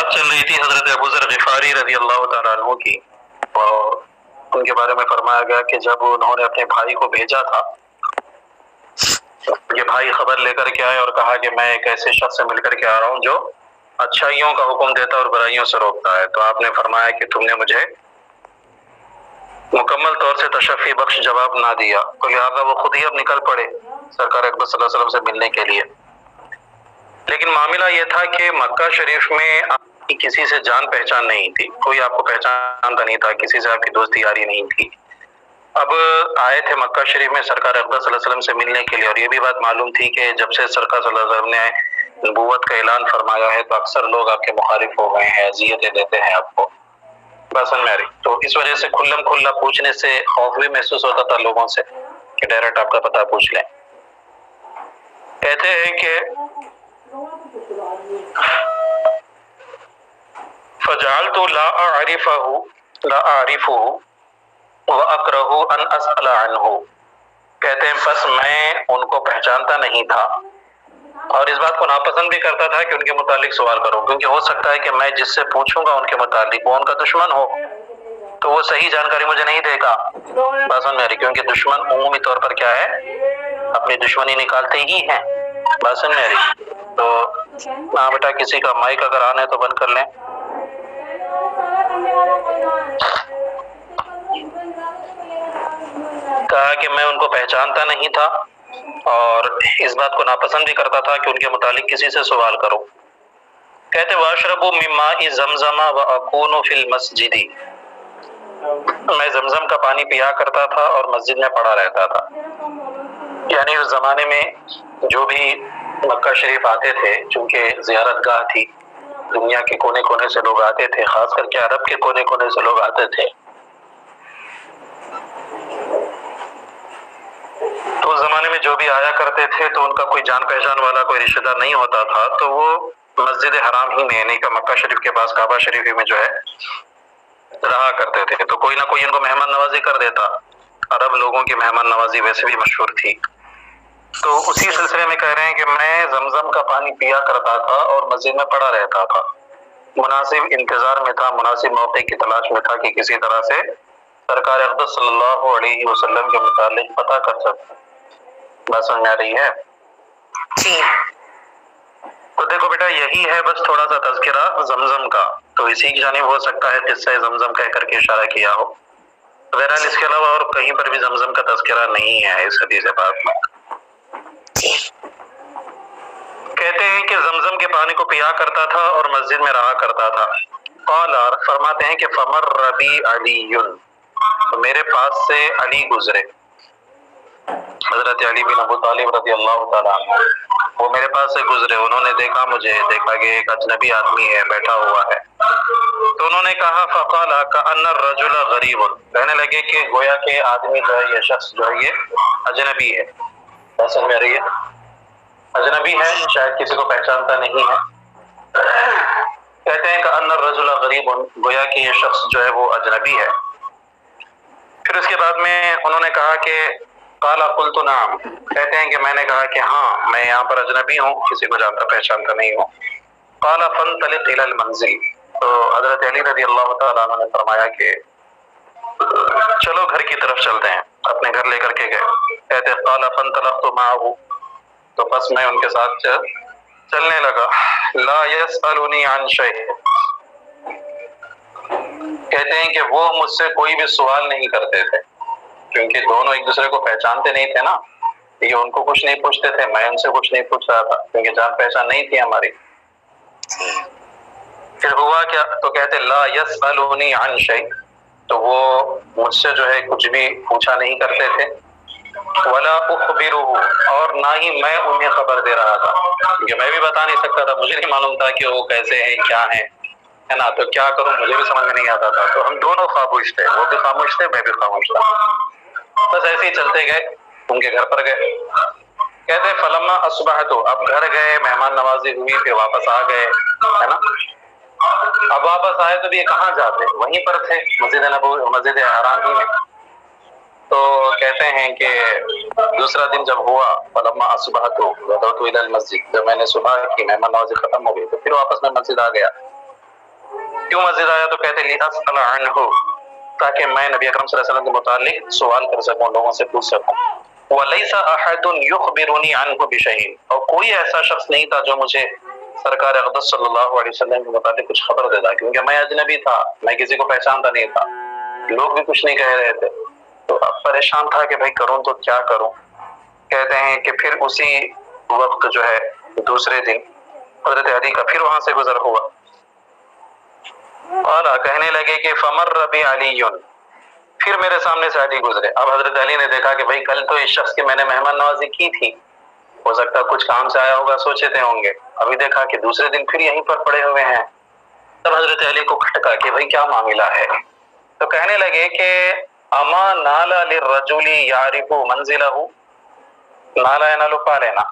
بات چل رہی تھی حضرت ابو ذر غفاری رضی اللہ تعالیٰ عنہ کی، اور ان کے بارے میں فرمایا گیا کہ جب انہوں نے اپنے بھائی کو بھیجا تھا، یہ بھائی خبر لے کر کے آئے اور کہا کہ میں ایک ایسے شخص سے مل کر کے آ رہا ہوں جو اچھائیوں کا حکم دیتا ہے اور برائیوں سے روکتا ہے، تو آپ نے فرمایا کہ تم نے مجھے مکمل طور سے تشفی بخش جواب نہ دیا، تو لہٰذا وہ خود ہی اب نکل پڑے سرکار اکبر صلی اللہ علیہ وسلم سے ملنے کے لیے۔ لیکن معاملہ یہ تھا کہ مکہ شریف میں آپ کی کسی سے جان پہچان نہیں تھی، کوئی آپ کو پہچانتا نہیں تھا، کسی سے آپ کی دوستی یاری نہیں تھی۔ اب آئے تھے مکہ شریف میں سرکار اکبر صلی اللہ علیہ وسلم سے ملنے کے لیے، اور یہ بھی بات معلوم تھی کہ جب سے سرکار صلی اللہ علیہ وسلم نے نبوت کا اعلان فرمایا ہے تو اکثر لوگ آپ کے مخالف ہو گئے ہیں، اذیتیں دیتے ہیں آپ کو، بس میری تو اس وجہ سے کھلم کھلا پوچھنے سے خوف بھی محسوس ہوتا تھا لوگوں سے کہ ڈائریکٹ آپ کا پتہ پوچھ لیں۔ کہتے ہیں کہ فجعلت لا اعرفه واکرہ ان اسأل عنہ، کہتے ہیں پس میں ان کو پہچانتا نہیں تھا اور اس بات کو ناپسند بھی کرتا تھا کہ ان کے متعلق سوال کروں، کیونکہ ہو سکتا ہے کہ میں جس سے پوچھوں گا ان کے متعلق وہ ان کا دشمن ہو تو وہ صحیح جانکاری مجھے نہیں دے گا، بات سمجھ میری، کیونکہ دشمن عمومی طور پر کیا ہے، اپنی دشمنی نکالتے ہی ہیں، بات سمجھ میری۔ تو ہاں بیٹا کسی کا مائک اگر آنا ہے تو بند کر لیں۔ کہا کہ میں ان کو پہچانتا نہیں تھا اور اس بات کو ناپسند بھی کرتا تھا کہ ان کے متعلق کسی سے سوال کروں۔ کہتے واشرب من ماء زمزم واکون فی المسجد، میں زمزم کا پانی پیا کرتا تھا اور مسجد میں پڑا رہتا تھا، یعنی اس زمانے میں جو بھی مکہ شریف آتے تھے، چونکہ زیارت گاہ تھی، دنیا کے کونے کونے سے لوگ آتے تھے، خاص کر کے عرب کے کونے کونے سے لوگ آتے تھے، تو اس زمانے میں جو بھی آیا کرتے تھے تو ان کا کوئی جان پہچان والا کوئی رشتہ دار نہیں ہوتا تھا، تو وہ مسجد حرام ہی میں یعنی کہ مکہ شریف کے پاس کعبہ شریف ہی میں جو ہے رہا کرتے تھے، تو کوئی نہ کوئی ان کو مہمان نوازی کر دیتا، عرب لوگوں کی مہمان نوازی ویسے بھی مشہور تھی۔ تو اسی سلسلے میں کہہ رہے ہیں کہ میں زمزم کا پانی پیا کرتا تھا اور مسجد میں پڑا رہتا تھا، مناسب انتظار میں تھا، مناسب موقع کی تلاش میں تھا کہ کسی طرح سے سرکار اقدس صلی اللہ علیہ وسلم کے متعلق پتہ کر سکتا۔ بات سمجھ آ رہی ہے؟ جی۔ تو دیکھو بیٹا یہی ہے بس تھوڑا سا تذکرہ زمزم کا، تو اسی کی جانب ہو سکتا ہے قصہ زمزم کہہ کر کے اشارہ کیا ہو، بہرحال اس کے علاوہ اور کہیں پر بھی زمزم کا تذکرہ نہیں ہے اس حدیث پاک میں۔ کہتے ہیں کہ زمزم کے پانی کو پیا کرتا تھا اور مسجد میں رہا کرتا تھا۔ قال، فرماتے ہیں کہ فمر بی علی، تو میرے پاس سے علی گزرے، حضرت علی بن ابو طالب رضی اللہ تعالیٰ عنہ، وہ میرے پاس سے گزرے، انہوں نے دیکھا مجھے، دیکھا کہ ایک اجنبی آدمی ہے بیٹھا ہوا ہے، تو انہوں نے کہا فقال کأن الرجل غریب، کہنے لگے کہ گویا کہ آدمی جو ہے، یہ شخص جو ہے یہ اجنبی ہے، سمجھ میں آ رہی ہے، اجنبی ہے، شاید کسی کو پہچانتا نہیں ہے۔ کہتے ہیں کأن الرجل غریب، گویا کہ یہ شخص جو ہے وہ اجنبی ہے۔ پھر اس کے بعد میں انہوں نے کہا کہ قال قلت نعم، کہتے ہیں کہ میں نے کہا کہ ہاں میں یہاں پر اجنبی ہوں، کسی کو جانتا پہچانتا نہیں ہوں۔ قال فانطلق الى المنزل، تو حضرت علی رضی اللہ تعالیٰ عنہ نے فرمایا کہ چلو گھر کی طرف چلتے ہیں، اپنے گھر لے کر کے گئے۔ کہتے قال فانطلقت معه، تو بس میں ان کے ساتھ چلنے لگا۔ لا يسألني عن شيء، کہتے ہیں کہ وہ مجھ سے کوئی بھی سوال نہیں کرتے تھے، کیونکہ دونوں ایک دوسرے کو پہچانتے نہیں تھے نا، یہ ان کو کچھ نہیں پوچھتے تھے، میں ان سے کچھ نہیں پوچھ رہا تھا، کیونکہ جان پہچان نہیں تھی ہماری۔ پھر ہوا کیا، تو کہتے لا يسألني عن شيء، تو وہ مجھ سے جو ہے کچھ بھی پوچھا نہیں کرتے تھے، ولا اخبره، اور نہ ہی میں انہیں خبر دے رہا تھا، کیونکہ میں بھی بتا نہیں سکتا تھا، مجھے نہیں معلوم تھا کہ وہ کیسے ہیں کیا ہیں، ہے نا، تو کیا کروں مجھے بھی سمجھ میں نہیں آتا تھا، تو ہم دونوں خاموش تھے، وہ بھی خاموش تھے میں بھی خاموش تھا، بس ایسے ہی چلتے گئے، ان کے گھر پر گئے۔ کہتے فلما اصبحت، اب گھر گئے، مہمان نوازی ہوئی، پھر واپس آ گئے، ہے نا، اب واپس آئے تو بھی یہ کہاں جاتے، وہیں پر تھے مسجد حرام ہی میں۔ تو کہتے ہیں کہ دوسرا دن جب ہوا، فلما اصبحت غدوت الى المسجد، جب میں نے صبح کی مہمان نوازی ختم ہو گئی تو پھر واپس میں مسجد آ گیا۔ کیوں مسجد آیا؟ تو کہتے لِأَسْأَلَ عَنْهُ، تاکہ میں نبی اکرم صلی اللہ علیہ وسلم کے متعلق سوال کر سکوں، لوگوں سے پوچھ سکوں۔ وَلَيْسَ أَحَدٌ يُخْبِرُنِي عَنْهُ بِشَيْءٍ، اور کوئی ایسا شخص نہیں تھا جو مجھے سرکار اقدس صلی اللہ علیہ وسلم کے متعلق کچھ خبر دیتا، کیونکہ میں اجنبی تھا، میں کسی کو پہچانتا نہیں تھا، لوگ بھی کچھ نہیں کہہ رہے تھے، تو اب پریشان تھا کہ بھائی کروں تو کیا کروں۔ کہتے ہیں کہ پھر اسی وقت جو ہے دوسرے دن حضرت علی کا پھر وہاں سے گزر ہوا، قال کہنے لگے کہ فمر بعلی، پھر میرے سامنے سے علی گزرے۔ اب حضرت علی نے دیکھا کہ بھائی کل تو اس شخص کی میں نے مہمان نوازی کی تھی، ہو سکتا ہے کچھ کام سے آیا ہوگا، سوچے تھے ہوں گے، ابھی دیکھا کہ دوسرے دن پھر یہیں پر پڑے ہوئے ہیں۔ تب حضرت علی کو کھٹکا کہ بھائی کیا معاملہ ہے، تو کہنے لگے کہ اما نال للرجل یعرف منزلہ، نالا ینال پا لینا،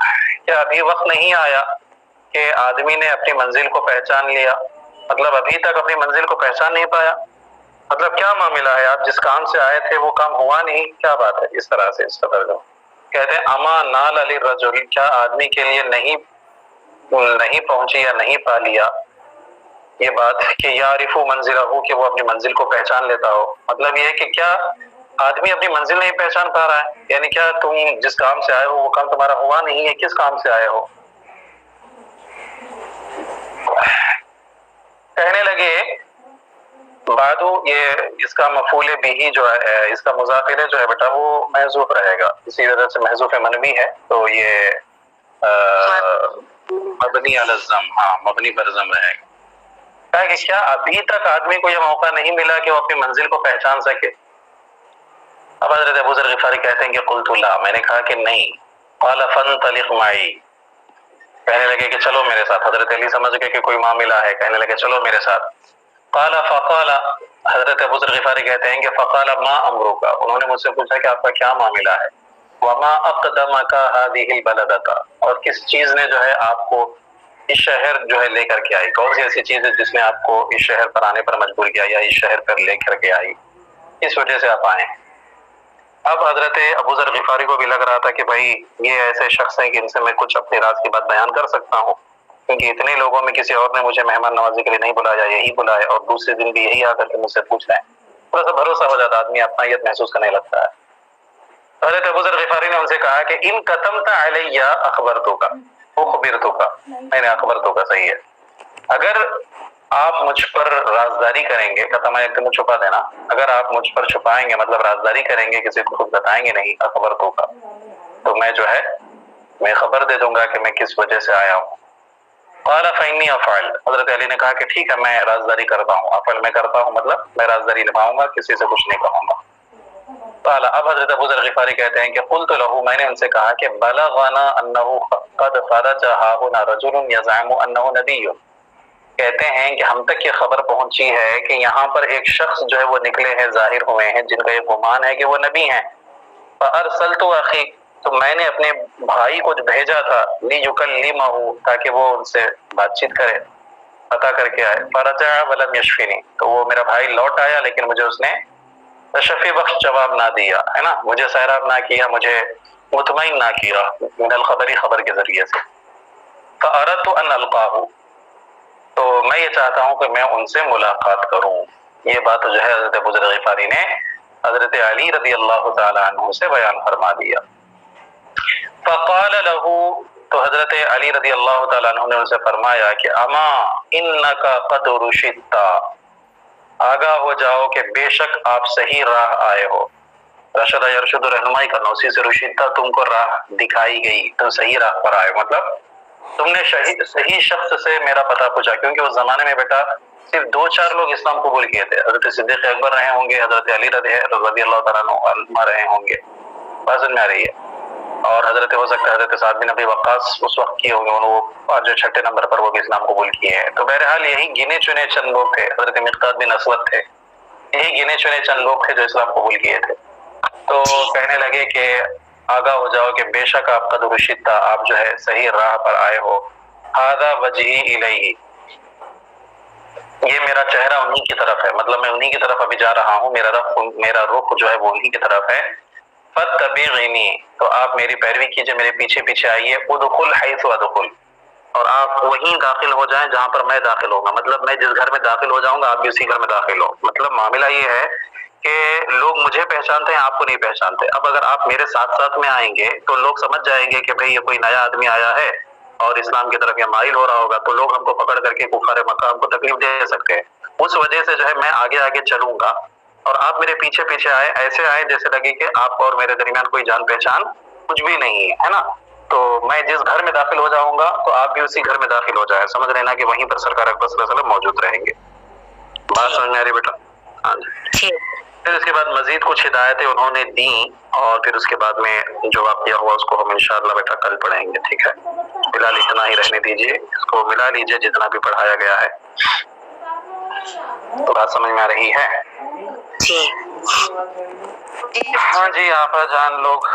کیا ابھی وقت نہیں آیا کہ آدمی نے اپنی منزل کو پہچان لیا، مطلب ابھی تک اپنی منزل کو پہچان نہیں پایا، مطلب کیا معاملہ ہے، آپ جس کام سے آئے تھے وہ کام ہوا نہیں، کیا بات ہے؟ اس طرح سے اس کا ترجمہ کہتے ہیں اما نال للرجل، کیا آدمی کے لیے نہیں پہنچی یا نہیں پا لیا یہ بات کہ یعرف منزلہ، کہ وہ اپنی منزل کو پہچان لیتا ہو، مطلب یہ ہے کہ کیا آدمی اپنی منزل نہیں پہچان پا رہا ہے، یعنی کیا تم جس کام سے آئے ہو وہ کام تمہارا ہوا نہیں ہے، کس کام سے آئے ہو؟ کہنے لگے بعدو، یہ اس کا مفعول بھی جو ہے، اس کا مضاف الیہ جو ہے بیٹا وہ محذوف رہے گا، اسی وجہ سے محذوف منوی ہے، تو یہ مبنی علی الضم، ہاں مبنی پر ضم رہے گا۔ کہا کہ کیا ابھی تک آدمی کو یہ موقع نہیں ملا کہ وہ اپنی منزل کو پہچان سکے؟ اب حضرت ابو ذر غفاری کہتے ہیں کہ قلت لا، میں نے کہا کہ نہیں۔ قال فانطلق معی، کہنے لگے کہ چلو میرے ساتھ۔ حضرت علی سمجھ گئے کہ کوئی معاملہ ہے، کہنے لگے چلو میرے ساتھ۔ قال فقال، حضرت ابو ذر غفاری کہتے ہیں کہ فقال ما امرک، انہوں نے مجھ سے پوچھا کہ آپ کا کیا معاملہ ہے، وما اقدمک هذه البلدۃ، اور کس چیز نے جو ہے آپ کو اس شہر جو ہے لے کر کے آئی، کون سی ایسی چیز ہے جس نے آپ کو اس شہر پر آنے پر مجبور کیا یا اس شہر پر لے کر کے آئی، اس وجہ سے آپ آئے ہیں۔ اب حضرت ابو ذر غفاری کو بھی لگ رہا تھا کہ بھائی یہ ایسے شخص ہیں کہ ان سے میں کچھ اپنے راز کی بات بیان کر سکتا ہوں، کیونکہ اتنے لوگوں میں کسی اور نے مجھے مہمان نوازی کے لیے نہیں بلایا، یہی بلائے، اور دوسرے دن بھی یہی آ کر کے مجھ سے پوچھ رہے ہیں، تھوڑا سا بھروسہ ہو جاتا، آدمی اپنائیت محسوس کرنے لگتا ہے۔ حضرت ابو ذر غفاری نے ان سے کہا کہ ان کتمت علی اخبرتک، اخبرتک، میں نے اخبرتک صحیح ہے، اگر آپ مجھ پر رازداری کریں گے، کتم ایک میں چھپا دینا، اگر آپ مجھ پر چھپائیں گے مطلب رازداری کریں گے، کسی کو خود بتائیں گے نہیں، اخبرتک، تو میں جو ہے میں خبر دے دوں گا کہ میں کس وجہ سے آیا ہوں۔ قال فإني افعل، حضرت علی نے کہا کہ ٹھیک ہے میں رازداری کرتا ہوں، افعل میں کرتا ہوں، مطلب میں رازداری نبھاؤں گا، کسی سے کچھ نہیں کہوں گا۔ قال، اب حضرت ابو ذر غفاری کہتے ہیں کہ قلت له، میں نے ان سے کہا کہ بلغنا انه قد خرج هاهنا رجل يزعم انه نبي، کہتے ہیں کہ ہم تک یہ خبر پہنچی ہے کہ یہاں پر ایک شخص جو ہے وہ نکلے ہیں، ظاہر ہوئے ہیں، جن کا یہ گمان ہے کہ وہ نبی ہیں۔ فارسلت اخی، تو میں نے اپنے بھائی کو بھیجا تھا، لیکلمہ، تاکہ وہ ان سے بات چیت کرے، پتہ کر کے آئے۔ فرجع ولم یشفنی، تو وہ میرا بھائی لوٹ آیا لیکن مجھے اس نے تشفی بخش جواب نہ دیا، ہے نا، مجھے سیراب نہ کیا، مجھے مطمئن نہ کیا من الخبری، خبر کے ذریعے سے۔ فاردت ان القاہ، تو میں یہ چاہتا ہوں کہ میں ان سے ملاقات کروں۔ یہ بات جو ہے حضرت ابو ذر غفاری نے حضرت علی رضی اللہ تعالی عنہ سے بیان فرما دیا۔ فقال له، تو حضرت علی رضی اللہ تعالی عنہ نے ان سے فرمایا کہ اما انک قد رشدت، آگاہ ہو جاؤ کہ بے شک آپ صحیح راہ آئے ہو۔ رشد یرشد، رہنمائی کرنا، اسی سے رشدہ، تم کو راہ دکھائی گئی، تم صحیح راہ پر آئے، مطلب تم نے صحیح شخص سے میرا پتہ پوچھا، کیونکہ اس زمانے میں بیٹا صرف 2-4 لوگ اسلام قبول کیے تھے، حضرت صدیق اکبر رہے ہوں گے، حضرت علی رضی اللہ تعالیٰ عنہ رہے ہوں گے، بات میں آ رہی ہے، اور حضرت ہو سکتا ہے حضرت سعد بن ابی وقاص اس وقت کیے ہوں گے، وہ 5 نمبر پر وہ بھی اسلام قبول کیے ہیں۔ تو بہرحال یہی گنے چنے چند لوگ تھے، حضرت مقداد بن اسود تھے، یہی گنے چنے چند لوگ تھے جو اسلام قبول کیے تھے۔ تو کہنے لگے کہ آگاہ ہو جاؤ کہ بے شک آپ قد رشدت، آپ جو ہے صحیح راہ پر آئے ہو۔ ھذا وجہی الیہ، یہ میرا چہرہ انہی کی طرف ہے، مطلب میں انہی کی طرف ابھی جا رہا ہوں، میرا رخ جو ہے وہ انہی کی طرف ہے۔ فاتبعنی، تو آپ میری پیروی کیجئے، میرے پیچھے پیچھے آئیے۔ ادخل حیث ادخل، اور آپ وہیں داخل ہو جائیں جہاں پر میں داخل ہوں گا. مطلب میں جس گھر میں داخل ہو جاؤں گا آپ بھی اسی گھر میں داخل ہو. مطلب معاملہ یہ ہے کہ لوگ مجھے پہچانتے ہیں آپ کو نہیں پہچانتے. اب اگر آپ میرے ساتھ ساتھ میں آئیں گے تو لوگ سمجھ جائیں گے کہ بھئی یہ کوئی نیا آدمی آیا ہے اور اسلام کی طرف یہ مائل ہو رہا ہوگا, تو لوگ ہم کو پکڑ کر کے کفار مکہ ہم کو تکلیف دے سکتے ہیں. اس وجہ سے جو ہے میں آگے آگے چلوں گا اور آپ میرے پیچھے پیچھے آئے, ایسے آئے جیسے لگے کہ آپ اور میرے درمیان کوئی جان پہچان کچھ بھی نہیں ہے نا. تو میں جس گھر میں داخل ہو جاؤں گا تو آپ بھی اسی گھر میں داخل ہو جائیں, سمجھ لینا کہ وہیں پر سرکار اکبر صلی اللہ علیہ وسلم موجود رہیں گے. بات سمجھ میں آ رہی بیٹا؟ ہاں جی. پھر اس کے بعد مزید کچھ ہدایتیں انہوں نے دیں اور پھر اس کے بعد میں جو واقعہ ہوا اس کو ہم انشاءاللہ بیٹا کل پڑھیں گے, ٹھیک ہے؟ فی الحال اتنا ہی رہنے دیجیے, اس کو ملا لیجیے جتنا بھی پڑھایا گیا ہے. تو بات سمجھ میں آ رہی ہے؟ ہاں جی. آپا جان لوگ